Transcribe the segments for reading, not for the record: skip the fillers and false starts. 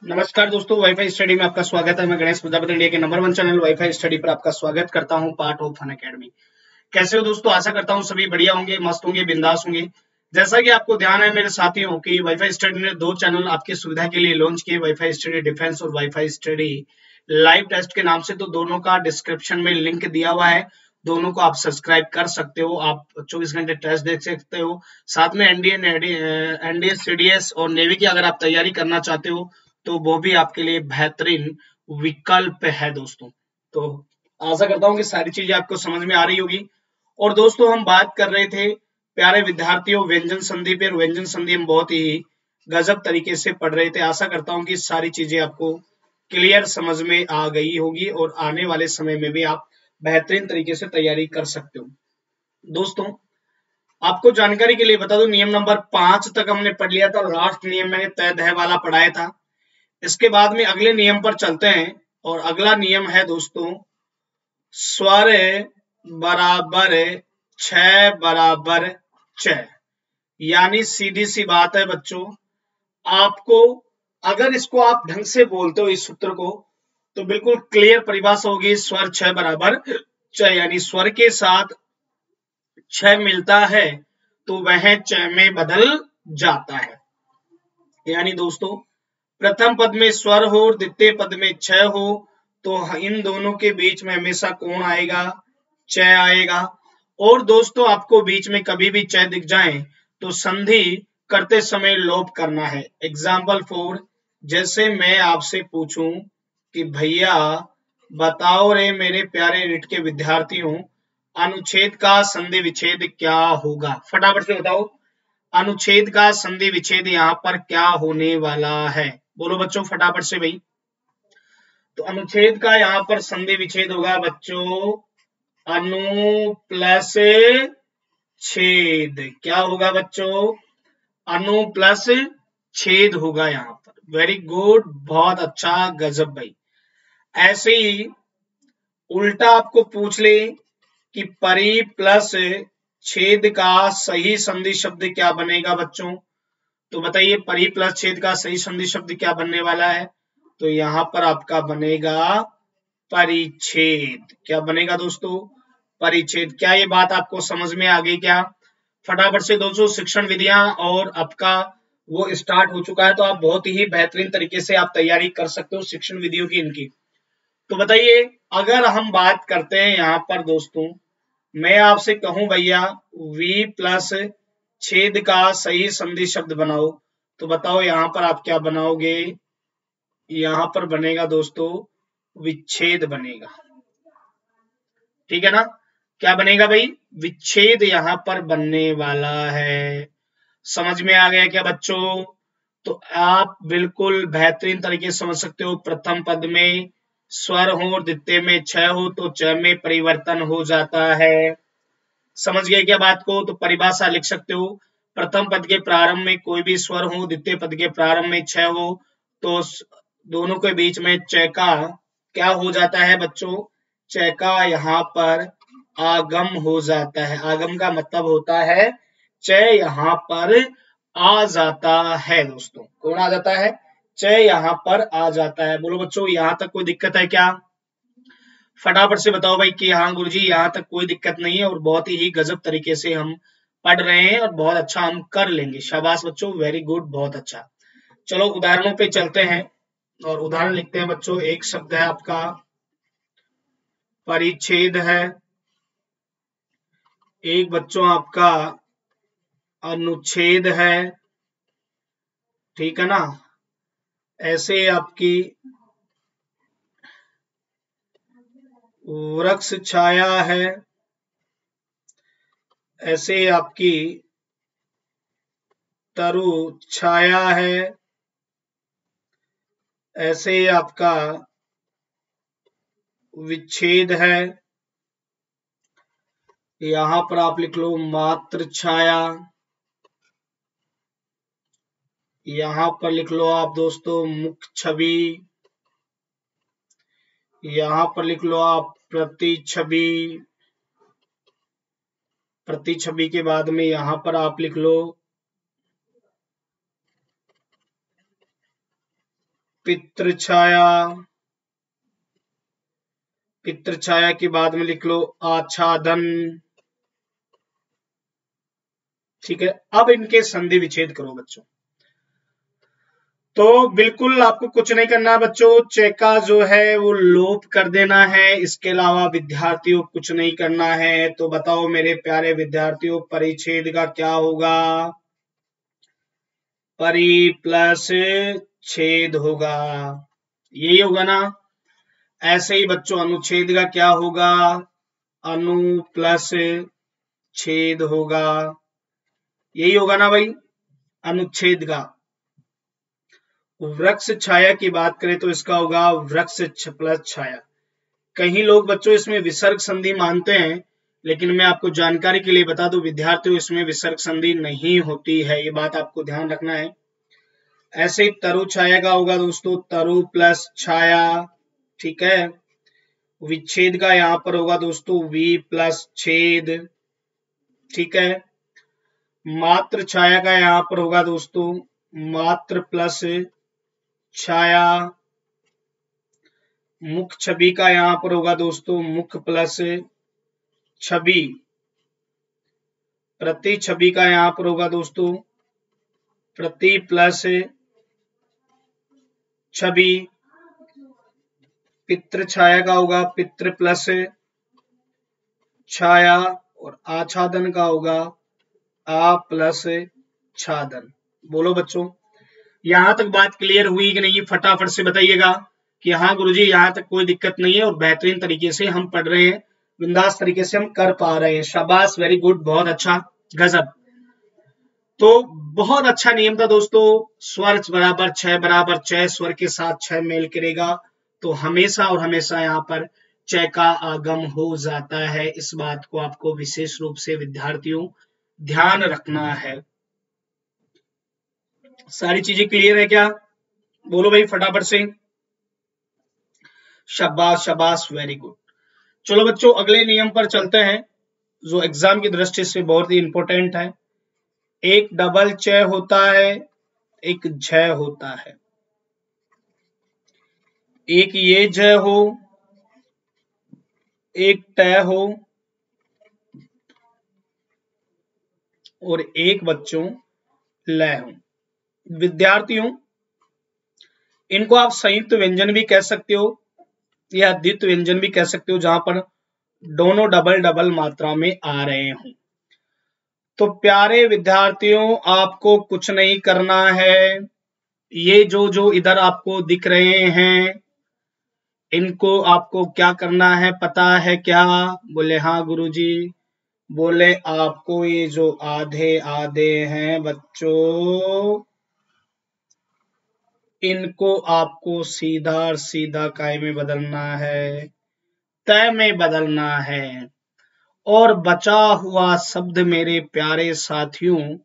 नमस्कार दोस्तों, wifi study में आपका स्वागत है। मैं गणेश प्रजापति, इंडिया के नंबर 1 चैनल वाईफाई स्टडी पर आपका स्वागत करता हूं, पार्ट ऑफ फन एकेडमी। कैसे हो दोस्तों? आशा करता हूं सभी बढ़िया होंगे, मस्त होंगे, बिंदास होंगे। जैसा कि आपको ध्यान है मेरे साथियों की वाईफाई स्टडी ने 2 चैनल आपकी सुविधा के लिए लॉन्च किए, वाईफाई स्टडी डिफेंस और वाईफाई स्टडी लाइव टेस्ट के नाम से। तो दोनों का डिस्क्रिप्शन में लिंक दिया हुआ है, दोनों को आप सब्सक्राइब कर सकते हो। आप 24 घंटे टेस्ट देख सकते हो। साथ में एनडीए सीडीएस और नेवी की अगर आप तैयारी करना चाहते हो तो वो भी आपके लिए बेहतरीन विकल्प है दोस्तों। तो आशा करता हूं कि सारी चीजें आपको समझ में आ रही होगी। और दोस्तों, हम बात कर रहे थे प्यारे विद्यार्थियों व्यंजन संधि पे। व्यंजन संधि हम बहुत ही गजब तरीके से पढ़ रहे थे। आशा करता हूं कि सारी चीजें आपको क्लियर समझ में आ गई होगी और आने वाले समय में भी आप बेहतरीन तरीके से तैयारी कर सकते हो। दोस्तों, आपको जानकारी के लिए बता दूं, नियम नंबर 5 तक हमने पढ़ लिया था। लास्ट नियम मैंने तय दह वाला पढ़ाया था। इसके बाद में अगले नियम पर चलते हैं और अगला नियम है दोस्तों, स्वर बराबर 6 बराबर 6। यानी सीधी सी बात है बच्चों, आपको अगर इसको आप ढंग से बोलते हो इस सूत्र को तो बिल्कुल क्लियर परिभाषा होगी। स्वर 6 बराबर 6 यानी स्वर के साथ 6 मिलता है तो वह 6 में बदल जाता है। यानी दोस्तों, प्रथम पद में स्वर हो और द्वितीय पद में छ हो तो इन दोनों के बीच में हमेशा कौन आएगा? च आएगा। और दोस्तों, आपको बीच में कभी भी च दिख जाए तो संधि करते समय लोप करना है। एग्जाम्पल फॉर, जैसे मैं आपसे पूछूं कि भैया बताओ रे मेरे प्यारे रीट के विद्यार्थियों, अनुच्छेद का संधि विच्छेद क्या होगा? फटाफट से बताओ, अनुच्छेद का संधि विच्छेद यहाँ पर क्या होने वाला है? बोलो बच्चों फटाफट से भाई। तो अनुच्छेद का यहाँ पर संधि विच्छेद होगा बच्चों अनु प्लस छेद। क्या होगा बच्चों? अनु प्लस छेद होगा यहाँ पर। वेरी गुड, बहुत अच्छा, गजब भाई। ऐसे ही उल्टा आपको पूछ ले कि परि प्लस छेद का सही संधि शब्द क्या बनेगा बच्चों? तो बताइए, परि प्लस छेद का सही संधि शब्द क्या बनने वाला है? तो यहां पर आपका बनेगा परिच्छेद। क्या बनेगा दोस्तों? परिच्छेद। क्या ये बात आपको समझ में आ गई क्या? फटाफट से दोस्तों, शिक्षण विधियां और आपका वो स्टार्ट हो चुका है, तो आप बहुत ही बेहतरीन तरीके से आप तैयारी कर सकते हो शिक्षण विधियों की इनकी। तो बताइए, अगर हम बात करते हैं यहाँ पर दोस्तों, मैं आपसे कहूं भैया V प्लस छेद का सही संधि शब्द बनाओ, तो बताओ यहाँ पर आप क्या बनाओगे? यहाँ पर बनेगा दोस्तों विच्छेद बनेगा। ठीक है ना? क्या बनेगा भाई? विच्छेद यहाँ पर बनने वाला है। समझ में आ गया क्या बच्चों? तो आप बिल्कुल बेहतरीन तरीके से समझ सकते हो। प्रथम पद में स्वर हो और द्वितीय में छ हो तो च में परिवर्तन हो जाता है। समझ गए क्या बात को? तो परिभाषा लिख सकते हो, प्रथम पद के प्रारंभ में कोई भी स्वर हो, द्वितीय पद के प्रारंभ में छ हो तो दोनों के बीच में च का क्या हो जाता है बच्चों? च का यहाँ पर आगम हो जाता है। आगम का मतलब होता है च यहाँ पर आ जाता है। दोस्तों, कौन आ जाता है? च यहाँ पर आ जाता है। बोलो बच्चों, यहाँ तक कोई दिक्कत है क्या? फटाफट से बताओ भाई कि हाँ गुरुजी, यहाँ तक कोई दिक्कत नहीं है और बहुत ही गजब तरीके से हम पढ़ रहे हैं और बहुत अच्छा हम कर लेंगे। शाबाश बच्चों, वेरी गुड, बहुत अच्छा। चलो उदाहरणों पे चलते हैं और उदाहरण लिखते हैं बच्चों। एक शब्द है आपका परिच्छेद है, एक बच्चों आपका अनुच्छेद है, ठीक है ना? ऐसे आपकी वृक्ष छाया है, ऐसे आपकी तरु छाया है, ऐसे आपका विच्छेद है। यहां पर आप लिख लो मात्र छाया। यहां पर लिख लो आप दोस्तों मुख्य छवि। यहां पर लिख लो आप प्रति छवि। प्रति छवि के बाद में यहां पर आप लिख लो पितृ छाया, पितृ छाया के बाद में लिख लो आच्छादन। ठीक है, अब इनके संधि विच्छेद करो बच्चों। तो बिल्कुल आपको कुछ नहीं करना बच्चों, चेका जो है वो लोप कर देना है, इसके अलावा विद्यार्थियों कुछ नहीं करना है। तो बताओ मेरे प्यारे विद्यार्थियों, परिच्छेद का क्या होगा? परि प्लस छेद होगा, यही होगा ना। ऐसे ही बच्चों अनुच्छेद का क्या होगा? अनु प्लस छेद होगा, यही होगा ना भाई अनुच्छेद का। वृक्ष छाया की बात करें तो इसका होगा वृक्ष प्लस छाया। कहीं लोग बच्चों इसमें विसर्ग संधि मानते हैं, लेकिन मैं आपको जानकारी के लिए बता दूं विद्यार्थियों, इसमें विसर्ग संधि नहीं होती है, ये बात आपको ध्यान रखना है। ऐसे ही तरु छाया का होगा दोस्तों तरु प्लस छाया। ठीक है, विच्छेद का यहां पर होगा दोस्तों वी प्लस छेद। ठीक है, मात्र छाया का यहां पर होगा दोस्तों मात्र प्लस छाया। मुख छवि का यहां पर होगा दोस्तों मुख प्लस छवि। प्रति छवि का यहां पर होगा दोस्तों प्रति प्लस छवि। पितृ छाया का होगा पितृ प्लस छाया, और आच्छादन का होगा आ प्लस छादन। बोलो बच्चों, यहां तक बात क्लियर हुई कि नहीं? फटाफट से बताइएगा कि हाँ गुरुजी यहां तक कोई दिक्कत नहीं है और बेहतरीन तरीके से हम पढ़ रहे हैं, बिंदास तरीके से हम कर पा रहे हैं। शाबाश, वेरी गुड, बहुत अच्छा, गजब। तो बहुत अच्छा नियम था दोस्तों, स्वर बराबर छह स्वर के साथ छह मेल करेगा तो हमेशा और हमेशा यहाँ पर चय का आगम हो जाता है। इस बात को आपको विशेष रूप से विद्यार्थियों ध्यान रखना है। सारी चीजें क्लियर है क्या? बोलो भाई फटाफट से। शाबाश शाबाश, वेरी गुड। चलो बच्चों अगले नियम पर चलते हैं जो एग्जाम की दृष्टि से बहुत ही इंपॉर्टेंट है। एक डबल चय होता है, एक झय होता है। एक ये जय हो, एक तय हो, और एक बच्चों लय हो। विद्यार्थियों इनको आप संयुक्त व्यंजन भी कह सकते हो या द्वित्व व्यंजन भी कह सकते हो, जहां पर दोनों डबल डबल मात्रा में आ रहे हों। तो प्यारे विद्यार्थियों आपको कुछ नहीं करना है, ये जो जो इधर आपको दिख रहे हैं इनको आपको क्या करना है पता है क्या? बोले हाँ गुरुजी। बोले आपको ये जो आधे आधे हैं बच्चों, इनको आपको सीधा सीधा काय में बदलना है, तय में बदलना है। और बचा हुआ शब्द मेरे प्यारे साथियों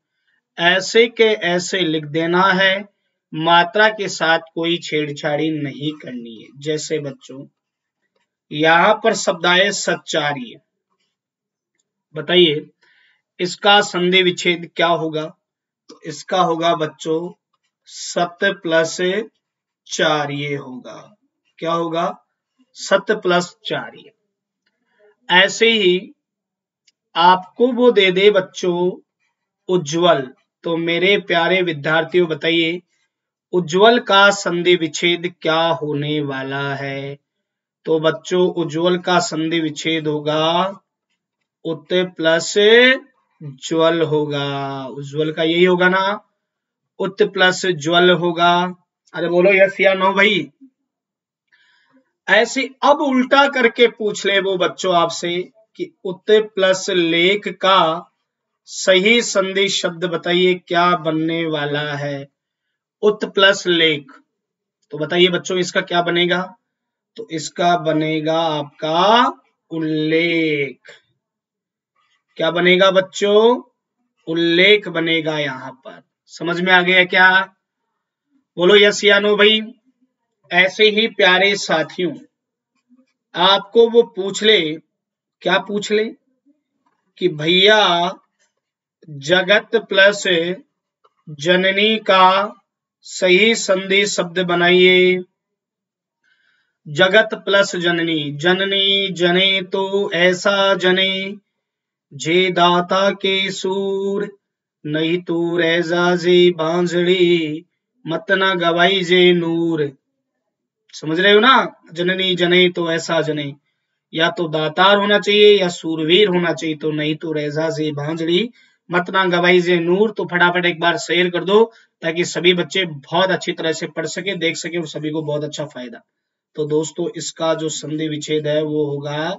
ऐसे के ऐसे लिख देना है, मात्रा के साथ कोई छेड़छाड़ी नहीं करनी है। जैसे बच्चों यहां पर शब्द आए सच्चारी, बताइए इसका संधि विच्छेद क्या होगा? तो इसका होगा बच्चों सत्य प्लस चार्य होगा। क्या होगा? सत्य प्लस चार्य। ऐसे ही आपको वो दे दे बच्चों उज्जवल, तो मेरे प्यारे विद्यार्थियों बताइए उज्जवल का संधि विच्छेद क्या होने वाला है? तो बच्चों उज्जवल का संधि विच्छेद होगा उत प्लस ज्वल होगा। उज्जवल का यही होगा ना, उत प्लस ज्वल होगा। अरे बोलो यस या नो भाई। ऐसे अब उल्टा करके पूछ ले वो बच्चों आपसे कि उत प्लस लेख का सही संधि शब्द बताइए क्या बनने वाला है? उत प्लस लेख, तो बताइए बच्चों इसका क्या बनेगा? तो इसका बनेगा आपका उल्लेख। क्या बनेगा बच्चों? उल्लेख बनेगा। यहां पर समझ में आ गया क्या? बोलो यस या नो भाई। ऐसे ही प्यारे साथियों आपको वो पूछ ले, क्या पूछ ले कि भैया जगत प्लस जननी का सही संधि शब्द बनाइए। जगत प्लस जननी, जननी जने तो ऐसा जने, जे दाता के सूर, नहीं तो रैजा जे बांझड़ी, मत न गवाई जे नूर। समझ रहे हो ना? जननी जने तो ऐसा जने, या तो दातार होना चाहिए या सूरवीर होना चाहिए, तो नहीं तो रैजा जे भांजड़ी, मत ना गवाई जे नूर। तो फटाफट एक बार शेयर कर दो ताकि सभी बच्चे बहुत अच्छी तरह से पढ़ सके, देख सके और सभी को बहुत अच्छा फायदा। तो दोस्तों इसका जो संधि विच्छेद है वो होगा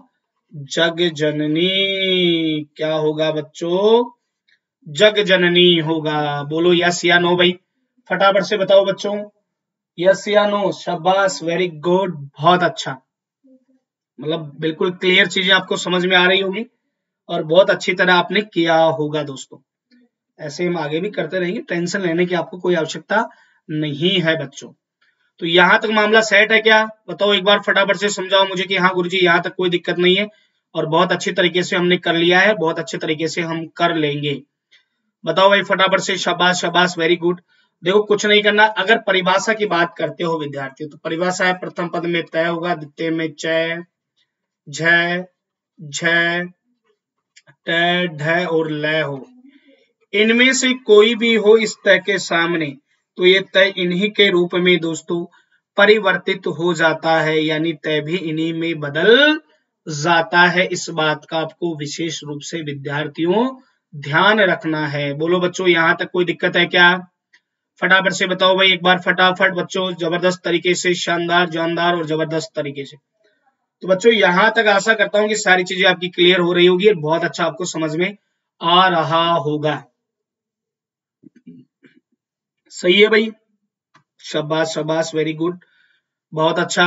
जग जननी। क्या होगा बच्चों? जग जननी होगा। बोलो यस या नो भाई, फटाफट से बताओ बच्चों, यस या नो। शाबाश, वेरी गुड, बहुत अच्छा। मतलब बिल्कुल क्लियर चीजें आपको समझ में आ रही होगी और बहुत अच्छी तरह आपने किया होगा दोस्तों। ऐसे हम आगे भी करते रहेंगे, टेंशन लेने की आपको कोई आवश्यकता नहीं है बच्चों। तो यहां तक मामला सेट है क्या? बताओ एक बार फटाफट से समझाओ मुझे कि हाँ गुरुजी यहां तक कोई दिक्कत नहीं है और बहुत अच्छी तरीके से हमने कर लिया है, बहुत अच्छे तरीके से हम कर लेंगे। बताओ भाई फटाफट से, शाबाश शाबाश, वेरी गुड। देखो कुछ नहीं करना, अगर परिभाषा की बात करते हो विद्यार्थियों, तो परिभाषा है प्रथम पद में तय होगा, द्वितीय में चय, झ, झ, ट, ढ और लय हो। इनमें से कोई भी हो इस तय के सामने तो ये तय इन्हीं के रूप में दोस्तों परिवर्तित हो जाता है, यानी तय भी इन्हीं में बदल जाता है। इस बात का आपको विशेष रूप से विद्यार्थियों ध्यान रखना है। बोलो बच्चों यहां तक कोई दिक्कत है क्या? फटाफट से बताओ भाई एक बार, फटाफट बच्चों, जबरदस्त तरीके से, शानदार जानदार और जबरदस्त तरीके से। तो बच्चों यहां तक आशा करता हूं कि सारी चीजें आपकी क्लियर हो रही होगी और बहुत अच्छा आपको समझ में आ रहा होगा। सही है भाई, शाबाश शाबाश, वेरी गुड, बहुत अच्छा।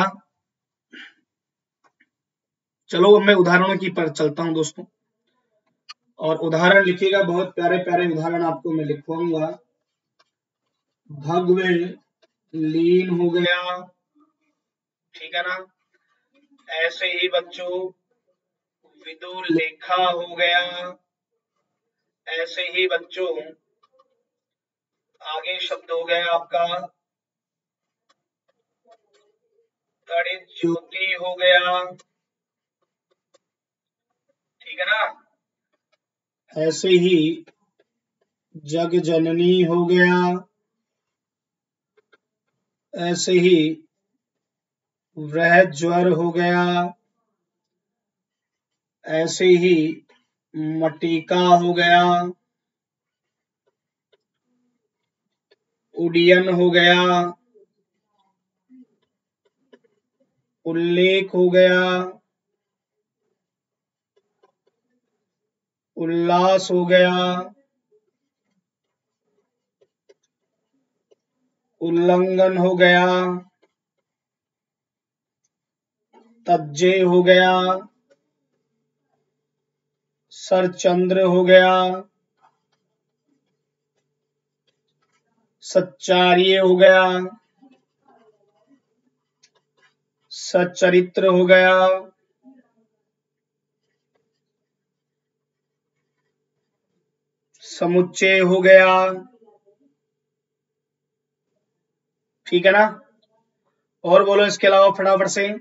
चलो अब मैं उदाहरणों की पर चलता हूं दोस्तों, और उदाहरण लिखिएगा, बहुत प्यारे प्यारे उदाहरण आपको मैं लिखवाऊंगा। भगवे लीन हो गया, ठीक है ना? ऐसे ही बच्चों विदुर लेखा हो गया, ऐसे ही बच्चों आगे शब्द हो गया आपका तड़ित ज्योति हो गया, ठीक है ना? ऐसे ही जग जननी हो गया, ऐसे ही वह ज्वर हो गया, ऐसे ही मटिका हो गया, उडियन हो गया, उल्लेख हो गया, उल्लास हो गया, उल्लंघन हो गया, तज्जे हो गया, सरचंद्र हो गया, सच्चार्य हो गया, सच्चरित्र हो गया, समुच्चय हो गया, ठीक है ना? और बोलो इसके अलावा फटाफट से।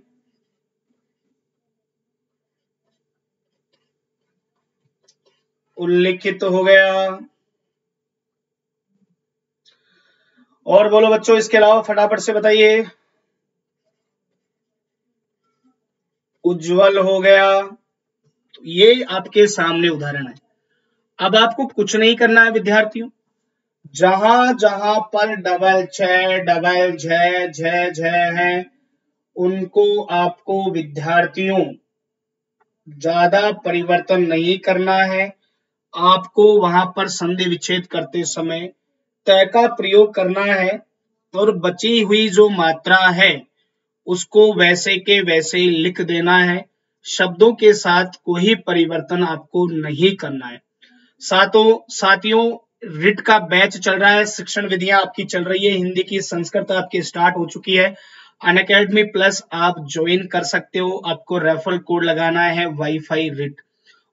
उल्लिखित हो गया, और बोलो बच्चों इसके अलावा फटाफट से बताइए। उज्जवल हो गया। तो ये आपके सामने उदाहरण है। अब आपको कुछ नहीं करना है विद्यार्थियों, जहां जहां पर डबल छ, डबल झ है, उनको आपको विद्यार्थियों ज्यादा परिवर्तन नहीं करना है। आपको वहां पर संधि विच्छेद करते समय तय का प्रयोग करना है और बची हुई जो मात्रा है उसको वैसे के वैसे लिख देना है। शब्दों के साथ कोई परिवर्तन आपको नहीं करना है। साथियों रिट का बैच चल रहा है, शिक्षण विधियां आपकी चल रही है, हिंदी की, संस्कृत आपकी स्टार्ट हो चुकी है। अनअकैडमी प्लस आप ज्वाइन कर सकते हो। आपको रेफरल कोड लगाना है वाईफाई रिट,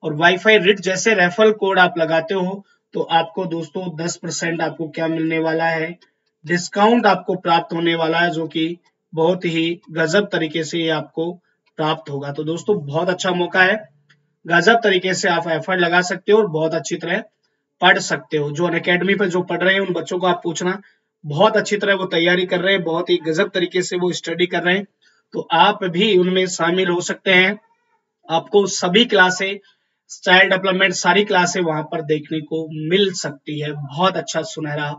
और वाईफाई रिट जैसे रेफरल कोड आप लगाते हो तो आपको दोस्तों 10% आपको क्या मिलने वाला है, डिस्काउंट आपको प्राप्त होने वाला है, जो कि बहुत ही गजब तरीके से ये आपको प्राप्त होगा। तो दोस्तों बहुत अच्छा मौका है, गजब तरीके से आप एफर्ट लगा सकते हो और बहुत अच्छी तरह पढ़ सकते हो। जो अनअकैडमी पे जो पढ़ रहे हैं उन बच्चों को आप पूछना, बहुत अच्छी तरह वो तैयारी कर रहे हैं, बहुत ही गजब तरीके से वो स्टडी कर रहे हैं। तो आप भी उनमें शामिल हो सकते हैं। आपको सभी क्लासें, चाइल्ड डेवलपमेंट सारी क्लासें वहां पर देखने को मिल सकती है। बहुत अच्छा सुनहरा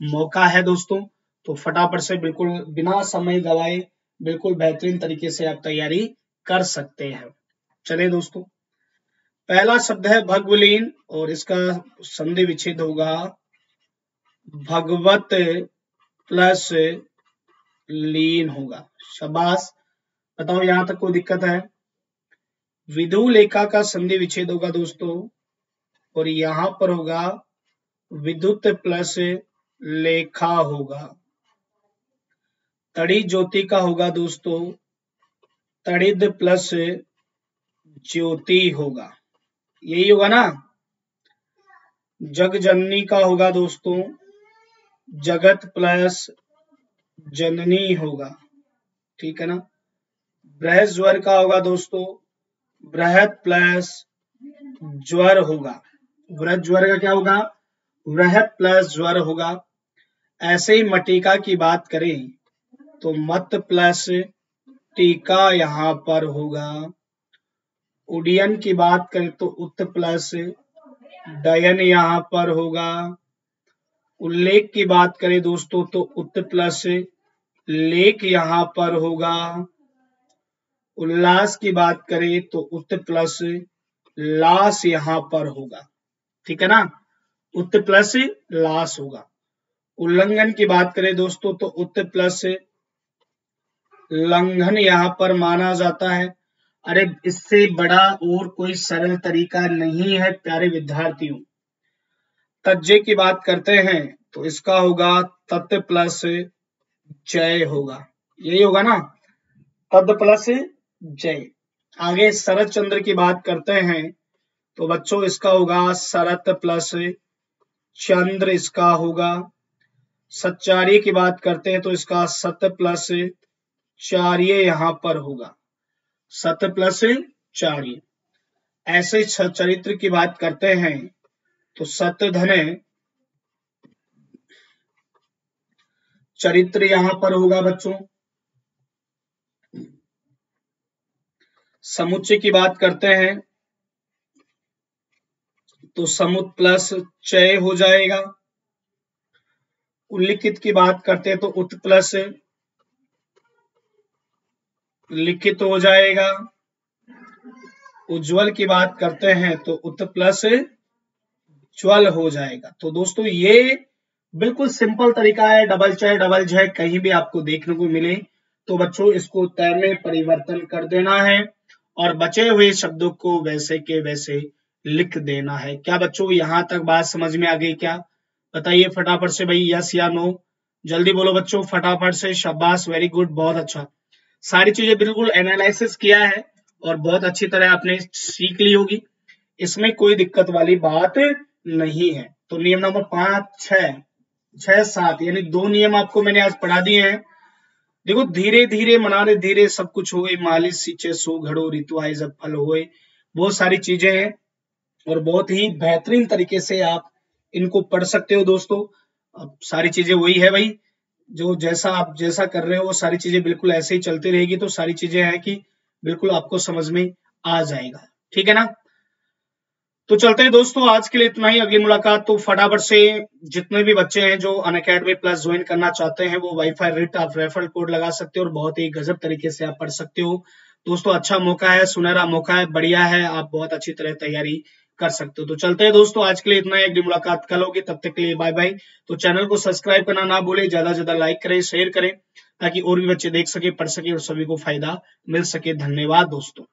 मौका है दोस्तों। तो फटाफट से बिल्कुल बिना समय गवाए बिल्कुल बेहतरीन तरीके से आप तैयारी कर सकते हैं। चलिए दोस्तों, पहला शब्द है भगवलीन और इसका संधि विच्छेद होगा भगवत प्लस लीन होगा। शाबाश, बताओ यहां तक कोई दिक्कत है? विदुलेखा का संधि विच्छेद होगा दोस्तों, और यहां पर होगा विद्युत प्लस लेखा होगा। तड़ी ज्योति का होगा दोस्तों तड़िद प्लस ज्योति होगा, यही होगा ना। जग जननी का होगा दोस्तों जगत प्लस जननी होगा, ठीक है ना। बृहद ज्वर का होगा दोस्तों बृहद प्लस ज्वर होगा। बृहद ज्वर का क्या होगा? बृहद प्लस ज्वर होगा। ऐसे ही मटिका की बात करें तो मत प्लस टीका यहां पर होगा। उडयन की बात करें तो उत प्लस डयन यहां पर होगा। उल्लेख की बात करें दोस्तों तो उत प्लस लेख यहां पर होगा। उल्लास की बात करें तो उत प्लस लास यहां पर होगा, ठीक है ना। उत प्लस लास होगा। उल्लंघन की बात करें दोस्तों तो उत प्लस लंघन यहां पर माना जाता है। अरे इससे बड़ा और कोई सरल तरीका नहीं है प्यारे विद्यार्थियों। तज्जे की बात करते हैं तो इसका होगा तत् प्लस जय होगा, यही होगा ना, तद प्लस जय। आगे शरत चंद्र की बात करते हैं तो बच्चों इसका होगा शरत प्लस चंद्र इसका होगा। सच्चारी की बात करते हैं तो इसका सत प्लस चार्य यहां पर होगा, सत प्लस चार्य। ऐसे चरित्र की बात करते हैं तो सत धन चरित्र यहां पर होगा बच्चों। समुच्चय की बात करते हैं तो समुत प्लस चय हो जाएगा। उल्लिखित की बात करते हैं तो उत प्लस लिखित हो जाएगा। उज्जवल की बात करते हैं तो उत प्लस ज्वल हो जाएगा। तो दोस्तों ये बिल्कुल सिंपल तरीका है, डबल चय डबल जय कहीं भी आपको देखने को मिले तो बच्चों इसको तय में परिवर्तन कर देना है और बचे हुए शब्दों को वैसे के वैसे लिख देना है। क्या बच्चों यहां तक बात समझ में आ गई क्या? बताइए फटाफट से भाई, यस या नो, जल्दी बोलो बच्चों फटाफट से। शाबाश, वेरी गुड, बहुत अच्छा। सारी चीजें बिल्कुल एनालिसिस किया है और बहुत अच्छी तरह आपने सीख ली होगी, इसमें कोई दिक्कत वाली बात नहीं है। तो नियम नंबर 5, 6, 6, 7 यानी 2 नियम आपको मैंने आज पढ़ा दिए हैं। देखो धीरे धीरे मनारे धीरे सब कुछ होए, मालिश सींचे सो घड़ो ऋतु आए जब फल होए, बहुत सारी चीजें हैं और बहुत ही बेहतरीन तरीके से आप इनको पढ़ सकते हो दोस्तों। अब सारी चीजें वही है भाई, जो जैसा आप जैसा कर रहे हो वो सारी चीजें बिल्कुल ऐसे ही चलती रहेगी, तो सारी चीजें हैं कि बिल्कुल आपको समझ में आ जाएगा, ठीक है ना। तो चलते हैं दोस्तों, आज के लिए इतना ही। अगली मुलाकात तो फटाफट से जितने भी बच्चे हैं जो अनअकैडमी प्लस ज्वाइन करना चाहते हैं वो वाईफाई रिट आप रेफरल कोड लगा सकते हो और बहुत ही गजब तरीके से आप पढ़ सकते हो दोस्तों। अच्छा मौका है, सुनहरा मौका है, बढ़िया है, आप बहुत अच्छी तरह तैयारी कर सकते हो। तो चलते हैं दोस्तों, आज के लिए इतना ही। अगली मुलाकात कल होगी, तब तक के लिए बाय बाय। तो चैनल को सब्सक्राइब करना ना भूले, ज्यादा से ज्यादा लाइक करें, शेयर करें ताकि और भी बच्चे देख सके, पढ़ सके और सभी को फायदा मिल सके। धन्यवाद दोस्तों।